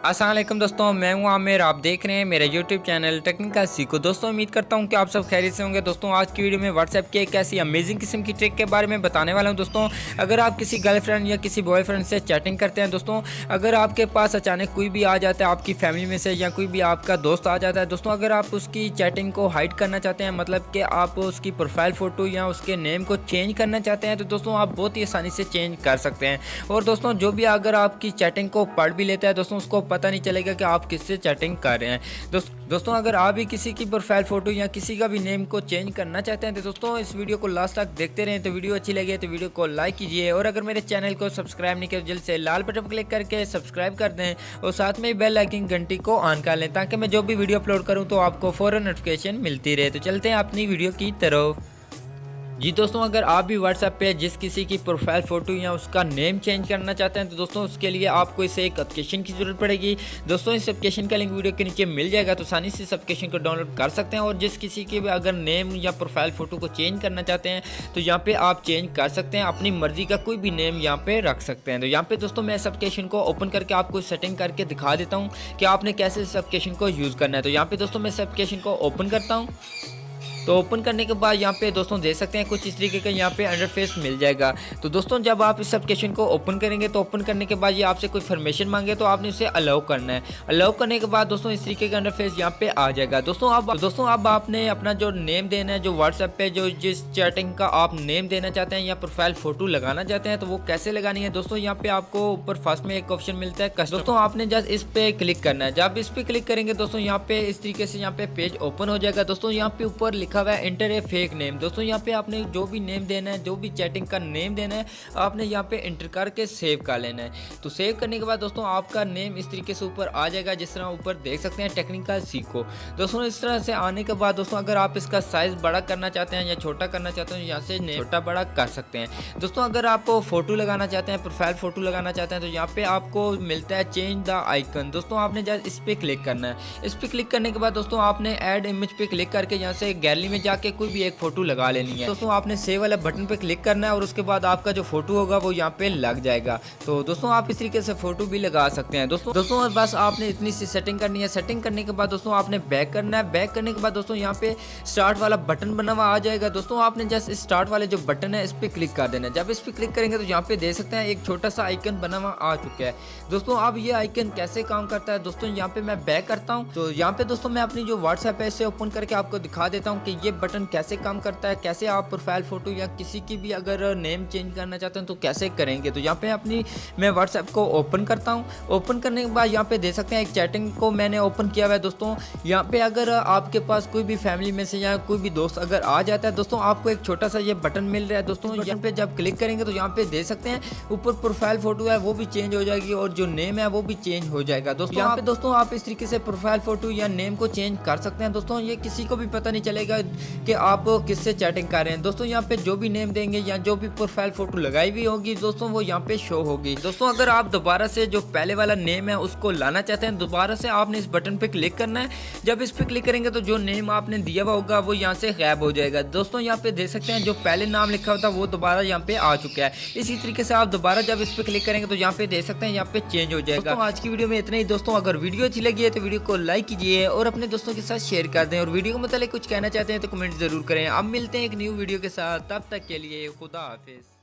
अस्सलाम वालेकुम दोस्तों, मैं हूं आमिर। आप देख रहे हैं मेरा यूट्यूब चैनल टेक्निकल सीखो। दोस्तों उम्मीद करता हूं कि आप सब खैरियत से होंगे। दोस्तों आज की वीडियो में व्हाट्सएप की एक ऐसी अमेजिंग किस्म की ट्रिक के बारे में बताने वाला हूं। दोस्तों अगर आप किसी गर्लफ्रेंड या किसी बॉयफ्रेंड से चैटिंग करते हैं, दोस्तों अगर आपके पास अचानक कोई भी आ जाता है आपकी फैमिली में से, या कोई भी आपका दोस्त आ जाता है, दोस्तों अगर आप उसकी चैटिंग को हाइड करना चाहते हैं, मतलब कि आप उसकी प्रोफाइल फ़ोटो या उसके नेम को चेंज करना चाहते हैं, तो दोस्तों आप बहुत ही आसानी से चेंज कर सकते हैं। और दोस्तों जो भी अगर आपकी चैटिंग को पढ़ भी लेता है, दोस्तों उसको पता नहीं चलेगा कि आप किससे चैटिंग कर रहे हैं। दोस्तों अगर आप भी किसी की प्रोफाइल फ़ोटो या किसी का भी नेम को चेंज करना चाहते हैं, तो दोस्तों इस वीडियो को लास्ट तक देखते रहें। तो वीडियो अच्छी लगे तो वीडियो को लाइक कीजिए, और अगर मेरे चैनल को सब्सक्राइब नहीं किया तो जल्द से लाल बटन पर क्लिक करके सब्सक्राइब कर दें, और साथ में बेल आइकन घंटी को ऑन कर लें, ताकि मैं जो भी वीडियो अपलोड करूँ तो आपको फ़ौरन नोटिफिकेशन मिलती रहे। तो चलते हैं अपनी वीडियो की तरफ। जी दोस्तों, अगर आप भी व्हाट्सएप पे जिस किसी की प्रोफाइल फ़ोटो या उसका नेम चेंज करना चाहते हैं, तो दोस्तों उसके लिए आपको इसे एक एप्लीकेशन की ज़रूरत पड़ेगी। दोस्तों इस एप्लीकेशन का लिंक वीडियो के नीचे मिल जाएगा, तो आसानी से इस एप्लीकेशन को डाउनलोड कर सकते हैं। और जिस किसी के भी अगर नेम या प्रोफाइल फ़ोटो को चेंज करना चाहते हैं, तो यहाँ पर आप चेंज कर सकते हैं। अपनी मर्ज़ी का कोई भी नेम यहाँ पर रख सकते हैं। तो यहाँ पर दोस्तों मैं इस एप्लीकेशन को ओपन करके आपको सेटिंग करके दिखा देता हूँ कि आपने कैसे इस एप्लीकेशन को यूज़ करना है। तो यहाँ पर दोस्तों मैं इस एप्लीकेशन को ओपन करता हूँ। तो ओपन करने के बाद यहाँ पे दोस्तों देख सकते हैं कुछ इस तरीके का यहाँ पे इंटरफेस मिल जाएगा। तो दोस्तों जब आप इस एप्लीकेशन को ओपन करेंगे, तो ओपन करने के बाद ये आपसे कोई इन्फॉर्मेशन मांगे, तो आपने उसे अलाउ करना है। अलाउ करने के बाद दोस्तों इस तरीके का इंटरफेस यहाँ पे आ जाएगा। दोस्तों अब आपने अपना जो नेम देना है, जो व्हाट्सएप पे जो जिस चैटिंग का आप नेम देना चाहते हैं या प्रोफाइल फोटो लगाना चाहते हैं, तो वो कैसे लगानी है। दोस्तों यहाँ पे आपको ऊपर फर्स्ट में एक ऑप्शन मिलता है कस्टम। दोस्तों आपने जस्ट इस पे क्लिक करना है। जब इस पे क्लिक करेंगे दोस्तों यहाँ पे इस तरीके से यहाँ पे पेज ओपन हो जाएगा। दोस्तों यहाँ पे ऊपर लिखा हुआ है एंटर ए फेक नेम। दोस्तों यहाँ पे आपने जो भी नेम देना है, जो भी चैटिंग का नेम देना है, आपने यहाँ पे एंटर करके सेव कर लेना है। तो सेव करने के बाद दोस्तों आपका नेम इस तरीके से ऊपर आ जाएगा, जिस तरह ऊपर देख सकते हैं टेक्निकल सीखो। दोस्तों इस तरह से आने के बाद दोस्तों अगर आप इसका साइज बड़ा करना चाहते हैं या छोटा करना चाहते हैं, यहाँ से छोटा बड़ा कर सकते हैं। दोस्तों अगर आप फोटो लगाना चाहते हैं, प्रोफाइल फोटो लगाना चाहते हैं, तो यहाँ पे आपको मिलता है चेंज द आइकन। दोस्तों आपने जस्ट इस पे क्लिक करना है। इस पे क्लिक करने के बाद दोस्तों आपने ऐड इमेज पे क्लिक करके यहाँ से गैलरी में जाके कोई भी एक फोटो लगा लेनी है। दोस्तों आपने सेव वाला बटन पे क्लिक करना है, और उसके बाद आपका जो फोटो होगा वो यहाँ पे लग जाएगा। तो दोस्तों आप इस तरीके से फोटो भी लगा सकते हैं। दोस्तों बस आपने इतनी सी सेटिंग करनी है। सेटिंग करने के बाद दोस्तों आपने बैक करना है। बैक करने के बाद दोस्तों यहाँ पे स्टार्ट वाला बटन बना हुआ आ जाएगा। दोस्तों आपने जस्ट स्टार्ट वाले जो बटन है इस पे क्लिक कर देना है। जब इस पे क्लिक करेंगे तो यहाँ पे देख सकते हैं एक छोटा सा आइकन बना हुआ आ चुका है। दोस्तों अब ये आइकन कैसे काम करता है, दोस्तों यहाँ पे मैं बैक करता हूँ। तो यहाँ पे दोस्तों मैं अपनी जो व्हाट्सएप है इसे ओपन करके आपको दिखा देता हूँ कि ये बटन कैसे काम करता है, कैसे आप प्रोफाइल फोटो या किसी की भी अगर नेम चेंज करना चाहते हैं तो कैसे करेंगे। तो यहाँ पे अपनी मैं व्हाट्सएप को ओपन करता हूँ। ओपन करने के बाद यहाँ पे देख सकते हैं एक चैटिंग को मैंने ओपन किया हुआ है। दोस्तों यहाँ पे अगर आपके पास कोई भी फैमिली में से या कोई भी दोस्त अगर आ जाता है, दोस्तों आपको एक छोटा सा ये बटन मिल रहा है। दोस्तों यहाँ पे जब क्लिक करेंगे तो यहाँ पे देख सकते हैं ऊपर प्रोफाइल फोटो है वो भी चेंज हो जाएगी, और जो नेम है वो भी चेंज हो जाएगा। दोस्तों यहाँ पे दोस्तों आप इस तरीके से प्रोफाइल फोटो या नेम को चेंज कर सकते हैं। दोस्तों ये किसी को भी पता नहीं चलेगा कि आप किससे चैटिंग कर रहे हैं। दोस्तों यहाँ पे जो भी नेम देंगे या जो भी प्रोफाइल फोटो लगाई हुई होगी दोस्तों वो यहाँ पे शो होगी। दोस्तों अगर आप दोबारा से जो पहले वाला नेम है उसको लाना चाहते हैं, दोबारा से आपने इस बटन पे क्लिक करना है। जब इस पे क्लिक करेंगे तो जो नेम आपने दिया हुआ होगा वो यहाँ से गायब हो जाएगा। दोस्तों यहाँ पे देख सकते हैं जो पहले नाम लिखा हुआ था वो दोबारा यहाँ पे आ चुका है। इसी तरीके से आप दोबारा जब इस पे क्लिक करेंगे तो यहाँ पे देख सकते हैं यहाँ पे चेंज हो जाएगा। दोस्तों आज की वीडियो में इतना ही। दोस्तों अगर वीडियो अच्छी लगी है तो वीडियो को लाइक कीजिए और अपने दोस्तों के साथ शेयर कर दें, और वीडियो को मतलब कुछ कहना चाहते हैं तो कमेंट जरूर करें। अब मिलते हैं एक न्यू वीडियो के साथ, तब तक के लिए खुदा हाफिज।